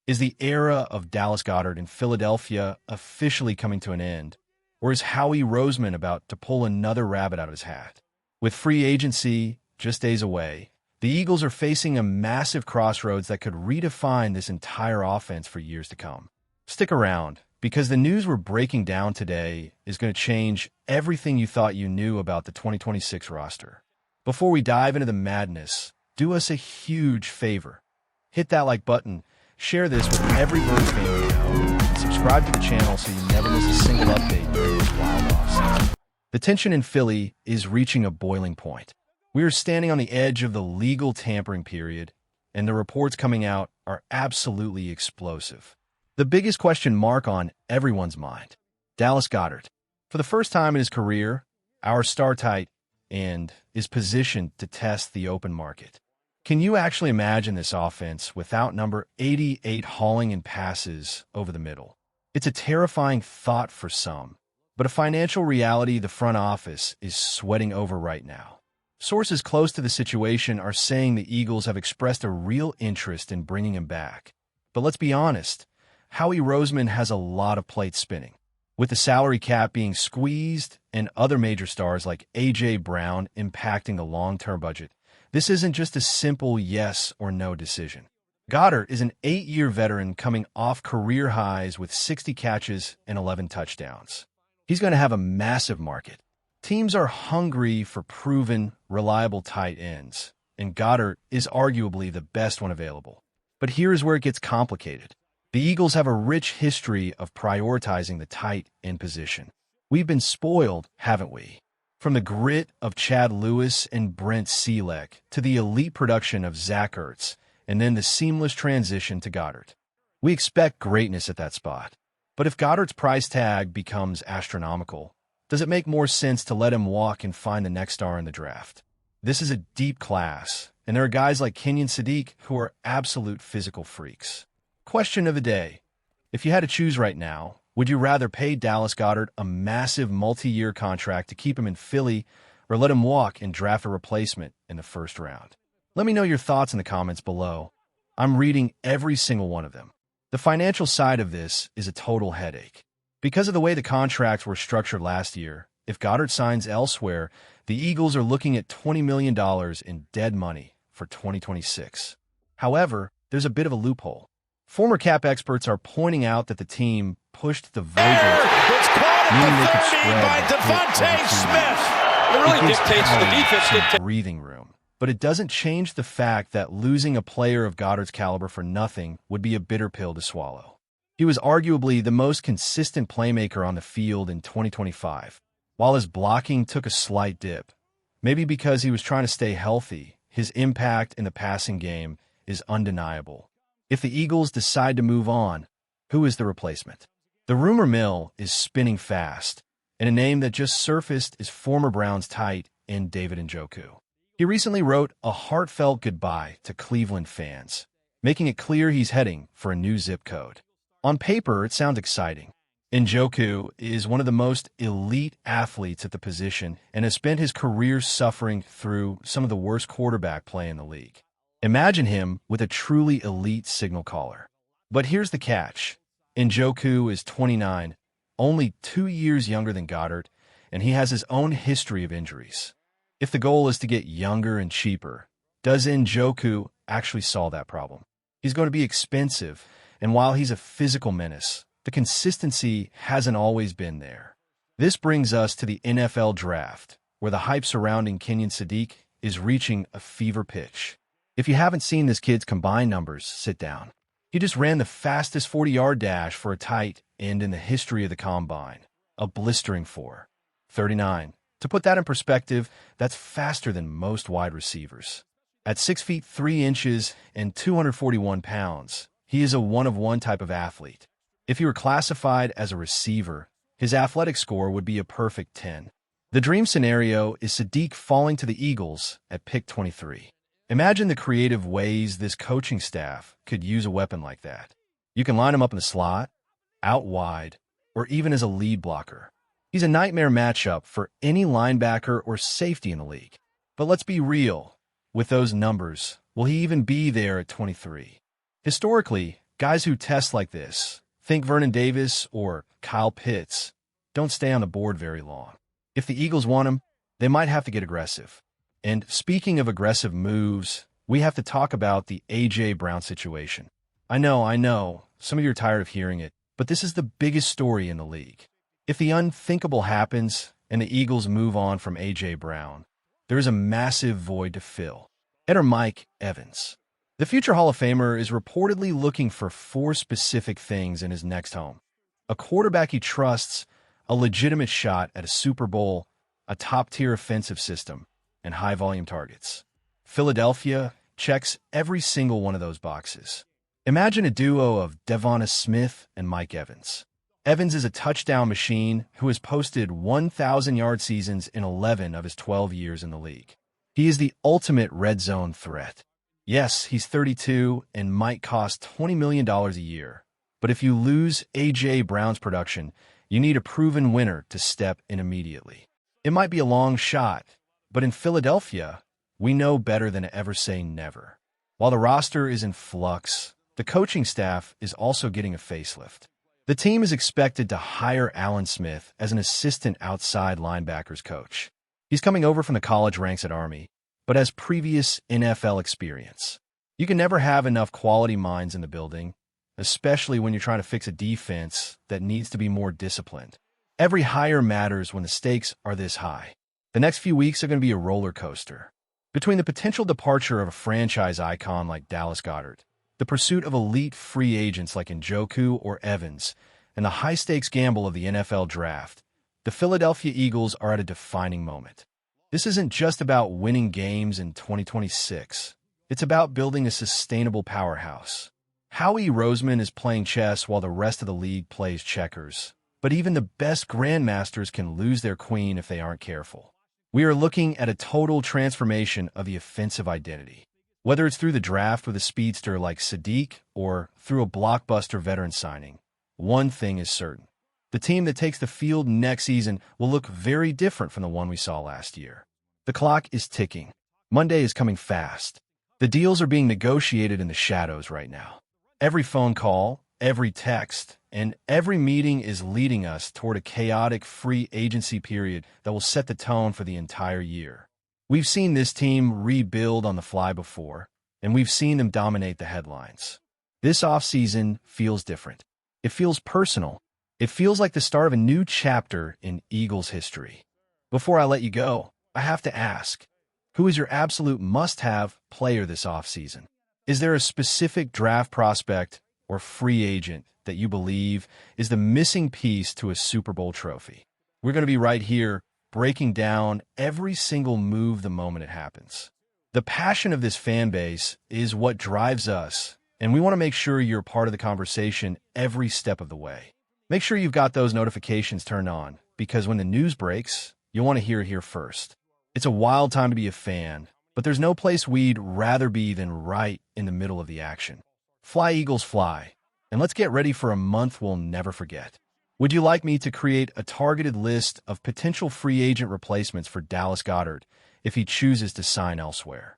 Is the era of Dallas Goedert in Philadelphia officially coming to an end? Or is Howie Roseman about to pull another rabbit out of his hat? With free agency just days away, the Eagles are facing a massive crossroads that could redefine this entire offense for years to come. Stick around, because the news we're breaking down today is going to change everything you thought you knew about the 2026 roster. Before we dive into the madness, do us a huge favor. Hit that like button, share this with every Birds fan you know, and subscribe to the channel so you never miss a single update during this wild offseason. The tension in Philly is reaching a boiling point. We are standing on the edge of the legal tampering period, and the reports coming out are absolutely explosive. The biggest question mark on everyone's mind: Dallas Goedert. For the first time in his career, our star tight end is positioned to test the open market. Can you actually imagine this offense without number 88 hauling in passes over the middle? It's a terrifying thought for some, but a financial reality the front office is sweating over right now. Sources close to the situation are saying the Eagles have expressed a real interest in bringing him back. But let's be honest, Howie Roseman has a lot of plates spinning. With the salary cap being squeezed and other major stars like A.J. Brown impacting the long-term budget, this isn't just a simple yes or no decision. Goedert is an 8-year veteran coming off career highs with 60 catches and 11 touchdowns. He's going to have a massive market. Teams are hungry for proven, reliable tight ends, and Goedert is arguably the best one available. But here's where it gets complicated. The Eagles have a rich history of prioritizing the tight end position. We've been spoiled, haven't we? From the grit of Chad Lewis and Brent Selleck to the elite production of Zach Ertz, and then the seamless transition to Goedert. We expect greatness at that spot. But if Goedert's price tag becomes astronomical, does it make more sense to let him walk and find the next star in the draft? This is a deep class, and there are guys like Kenyon Sadiq who are absolute physical freaks. Question of the day: if you had to choose right now, would you rather pay Dallas Goedert a massive multi-year contract to keep him in Philly, or let him walk and draft a replacement in the first round? Let me know your thoughts in the comments below. I'm reading every single one of them. The financial side of this is a total headache. Because of the way the contracts were structured last year, if Goedert signs elsewhere, the Eagles are looking at $20 million in dead money for 2026. However, there's a bit of a loophole. Former cap experts are pointing out that the team pushed the verge, meaning they could spread by Devontae Smith. It really dictates the defense. Breathing room. But it doesn't change the fact that losing a player of Goedert's caliber for nothing would be a bitter pill to swallow. He was arguably the most consistent playmaker on the field in 2025. While his blocking took a slight dip, maybe because he was trying to stay healthy, his impact in the passing game is undeniable. If the Eagles decide to move on, who is the replacement? The rumor mill is spinning fast, and a name that just surfaced is former Browns tight end David Njoku. He recently wrote a heartfelt goodbye to Cleveland fans, making it clear he's heading for a new zip code. On paper, it sounds exciting. Njoku is one of the most elite athletes at the position and has spent his career suffering through some of the worst quarterback play in the league. Imagine him with a truly elite signal caller. But here's the catch. Njoku is 29, only 2 years younger than Goedert, and he has his own history of injuries. If the goal is to get younger and cheaper, does Njoku actually solve that problem? He's going to be expensive, and while he's a physical menace, the consistency hasn't always been there. This brings us to the NFL draft, where the hype surrounding Kenyon Sadiq is reaching a fever pitch. If you haven't seen this kid's combined numbers, sit down. He just ran the fastest 40-yard dash for a tight end in the history of the combine, a blistering 4.39. To put that in perspective, that's faster than most wide receivers. At 6 feet 3 inches and 241 pounds, he is a one-of-one type of athlete. If he were classified as a receiver, his athletic score would be a perfect 10. The dream scenario is Sadiq falling to the Eagles at pick 23. Imagine the creative ways this coaching staff could use a weapon like that. You can line him up in the slot, out wide, or even as a lead blocker. He's a nightmare matchup for any linebacker or safety in the league. But let's be real. With those numbers, will he even be there at 23? Historically, Guys who test like this, think Vernon Davis or Kyle Pitts, don't stay on the board very long. If the Eagles want him, they might have to get aggressive. And speaking of aggressive moves, we have to talk about the A.J. Brown situation. I know, some of you are tired of hearing it, but this is the biggest story in the league. If the unthinkable happens and the Eagles move on from A.J. Brown, there is a massive void to fill. Enter Mike Evans. The future Hall of Famer is reportedly looking for 4 specific things in his next home: a quarterback he trusts, a legitimate shot at a Super Bowl, a top-tier offensive system, and high-volume targets. Philadelphia checks every single one of those boxes. Imagine a duo of Devonta Smith and Mike Evans. Evans is a touchdown machine who has posted 1,000-yard seasons in 11 of his 12 years in the league. He is the ultimate red zone threat. Yes, he's 32 and might cost $20 million a year. But if you lose A.J. Brown's production, you need a proven winner to step in immediately. It might be a long shot, but in Philadelphia, we know better than to ever say never. While the roster is in flux, the coaching staff is also getting a facelift. The team is expected to hire Alan Smith as an assistant outside linebackers coach. He's coming over from the college ranks at Army, but has previous NFL experience. You can never have enough quality minds in the building, especially when you're trying to fix a defense that needs to be more disciplined. Every hire matters when the stakes are this high. The next few weeks are going to be a roller coaster. Between the potential departure of a franchise icon like Dallas Goedert, the pursuit of elite free agents like Njoku or Evans, and the high-stakes gamble of the NFL draft, the Philadelphia Eagles are at a defining moment. This isn't just about winning games in 2026. It's about building a sustainable powerhouse. Howie Roseman is playing chess while the rest of the league plays checkers. But even the best grandmasters can lose their queen if they aren't careful. We are looking at a total transformation of the offensive identity. Whether it's through the draft with a speedster like Sadiq or through a blockbuster veteran signing, one thing is certain. The team that takes the field next season will look very different from the one we saw last year. The clock is ticking. Monday is coming fast. The deals are being negotiated in the shadows right now. Every phone call, every text, and every meeting is leading us toward a chaotic free agency period that will set the tone for the entire year. We've seen this team rebuild on the fly before, and we've seen them dominate the headlines. This offseason feels different. It feels personal. It feels like the start of a new chapter in Eagles history. Before I let you go, I have to ask, who is your absolute must-have player this offseason? Is there a specific draft prospect or free agent that you believe is the missing piece to a Super Bowl trophy? We're going to be right here breaking down every single move the moment it happens. The passion of this fan base is what drives us, and we want to make sure you're part of the conversation every step of the way. Make sure you've got those notifications turned on, because when the news breaks, you'll want to hear it here first. It's a wild time to be a fan, but there's no place we'd rather be than right in the middle of the action. Fly, Eagles, fly, and let's get ready for a month we'll never forget. Would you like me to create a targeted list of potential free agent replacements for Dallas Goedert if he chooses to sign elsewhere?